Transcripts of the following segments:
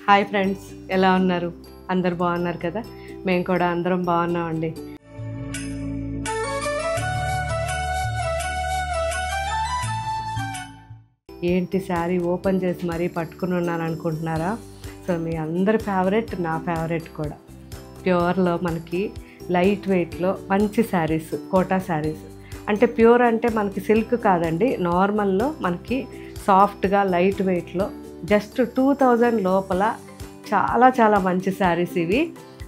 Hi friends, ఎలా ఉన్నారు? అందరు బాగున్నారు కదా? మేము కూడా అందరం బాగున్నామండి. ఏంటి శారీ ఓపెన్ చేసి మరీ పట్టుకుని ఉన్నాను అనుకుంటున్నారా? సో మీ అందరి ఫేవరెట్, నా ఫేవరెట్ కూడా. ప్యూర్లో మనకి లైట్ వెయిట్లో మంచి శారీస్, కోటా శారీస్. అంటే ప్యూర్ అంటే మనకి సిల్క్ కాదండి, నార్మల్లో మనకి సాఫ్ట్గా లైట్ వెయిట్లో జస్ట్ 2000 లోపల చాలా చాలా మంచి శారీస్ ఇవి.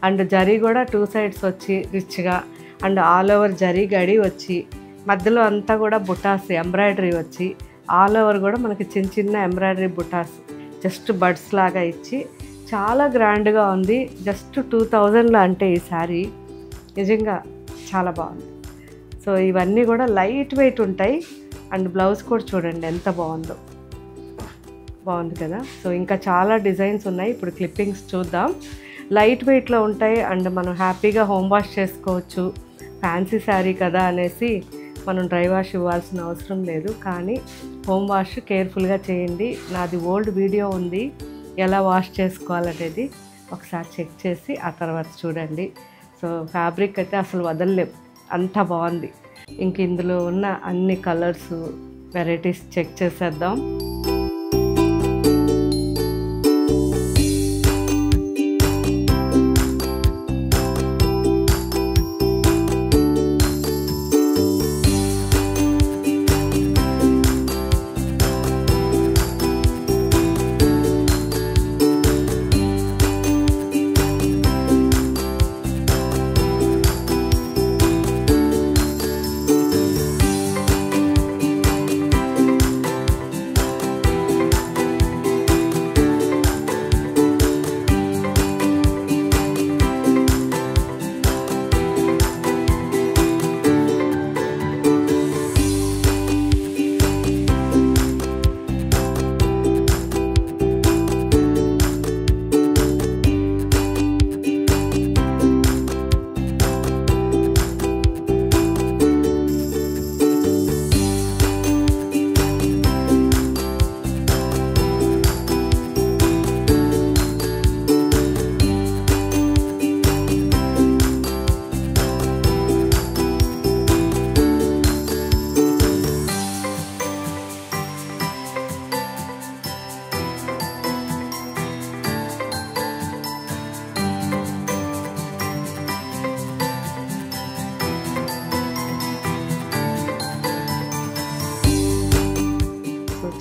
అండ్ జరీ కూడా 2 సైడ్స్ వచ్చి రిచ్గా, అండ్ ఆల్ ఓవర్ జరీ గడి వచ్చి మధ్యలో అంతా కూడా బుటాస్ ఎంబ్రాయిడరీ వచ్చి ఆల్ ఓవర్ కూడా మనకి చిన్న చిన్న ఎంబ్రాయిడరీ బుటాస్ జస్ట్ బడ్స్ లాగా ఇచ్చి చాలా గ్రాండ్గా ఉంది. జస్ట్ 2000లో అంటే ఈ శారీ నిజంగా చాలా బాగుంది. సో ఇవన్నీ కూడా లైట్ వెయిట్ ఉంటాయి. అండ్ బ్లౌజ్ కూడా చూడండి ఎంత బాగుందో, బాగుంది కదా. సో ఇంకా చాలా డిజైన్స్ ఉన్నాయి, ఇప్పుడు క్లిప్పింగ్స్ చూద్దాం. లైట్ వెయిట్లో ఉంటాయి అండ్ మనం హ్యాపీగా హోమ్ వాష్ చేసుకోవచ్చు. ఫ్యాన్సీ శారీ కదా అనేసి మనం డ్రై వాష్ ఇవ్వాల్సిన అవసరం లేదు, కానీ హోమ్ వాష్ కేర్ఫుల్గా చేయండి. నాది ఓల్డ్ వీడియో ఉంది ఎలా వాష్ చేసుకోవాలనేది, ఒకసారి చెక్ చేసి ఆ తర్వాత చూడండి. సో ఫ్యాబ్రిక్ అయితే అసలు వదలలేం, అంత బాగుంది. ఇంక ఇందులో ఉన్న అన్ని కలర్స్ వెరైటీస్ చెక్ చేసేద్దాం.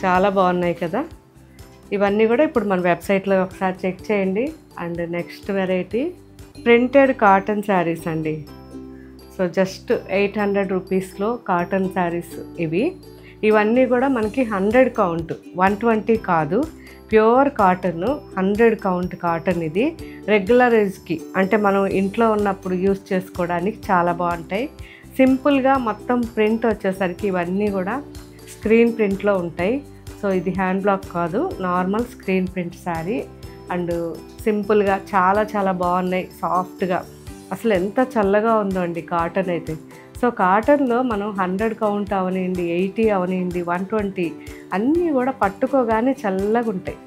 చాలా బాగున్నాయి కదా. ఇవన్నీ కూడా ఇప్పుడు మన వెబ్సైట్లో ఒకసారి చెక్ చేయండి. And next variety printed cotton saris అండి. సో జస్ట్ 800 రూపీస్లో కాటన్ శారీస్ ఇవి. ఇవన్నీ కూడా మనకి 100 కౌంట్, 120 కాదు, ప్యూర్ కాటన్, 100 కౌంట్ కాటన్. ఇది రెగ్యులర్ యూజ్కి అంటే మనం ఇంట్లో ఉన్నప్పుడు యూజ్ చేసుకోవడానికి చాలా బాగుంటాయి. సింపుల్గా మొత్తం ప్రింట్ వచ్చేసరికి ఇవన్నీ కూడా స్క్రీన్ ప్రింట్లో ఉంటాయి. సో ఇది హ్యాండ్ బ్లాక్ కాదు, normal screen print sari. And సింపుల్గా చాలా చాలా బాగున్నాయి, సాఫ్ట్గా. అసలు ఎంత చల్లగా ఉందో అండి కాటన్ అయితే. సో కాటన్లో మనం 100 కౌంట్ అవనివ్వండి, 80 అవనివ్వండి, 120 అన్నీ కూడా పట్టుకోగానే చల్లగా ఉంటాయి.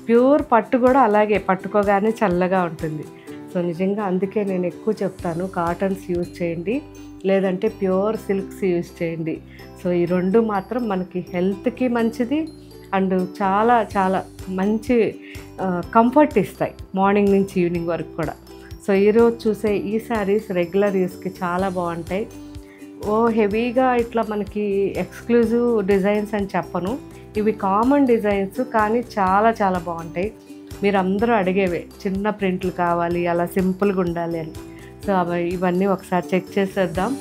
ప్యూర్ పట్టు కూడా అలాగే పట్టుకోగానే చల్లగా ఉంటుంది. సో నిజంగా అందుకే నేను ఎక్కువ చెప్తాను, కాటన్స్ యూజ్ చేయండి, లేదంటే ప్యూర్ సిల్క్స్ యూజ్ చేయండి. సో ఈ రెండు మాత్రం మనకి హెల్త్కి మంచిది అండ్ చాలా చాలా మంచి కంఫర్ట్ ఇస్తాయి మార్నింగ్ నుంచి ఈవినింగ్ వరకు కూడా. సో ఈరోజు చూసే ఈ శారీస్ రెగ్యులర్ యూస్కి చాలా బాగుంటాయి. హెవీగా ఇట్లా మనకి ఎక్స్క్లూజివ్ డిజైన్స్ అని చెప్పను, ఇవి కామన్ డిజైన్స్ కానీ చాలా చాలా బాగుంటాయి. మీరు అందరూ అడిగేవే చిన్న ప్రింట్లు కావాలి, అలా సింపుల్గా ఉండాలి అని. సో ఇవన్నీ ఒకసారి చెక్ చేసేద్దాం.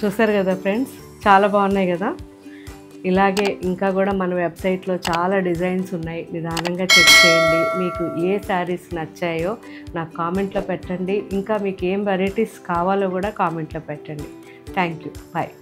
చూసారు కదా ఫ్రెండ్స్, చాలా బాగున్నాయి కదా. ఇలాగే ఇంకా కూడా మన వెబ్సైట్లో చాలా డిజైన్స్ ఉన్నాయి, నిదానంగా చెక్ చేయండి. మీకు ఏ శారీస్ నచ్చాయో నాకు కామెంట్లో పెట్టండి. ఇంకా మీకు ఏం వెరైటీస్ కావాలో కూడా కామెంట్లో పెట్టండి. Thank you. బాయ్.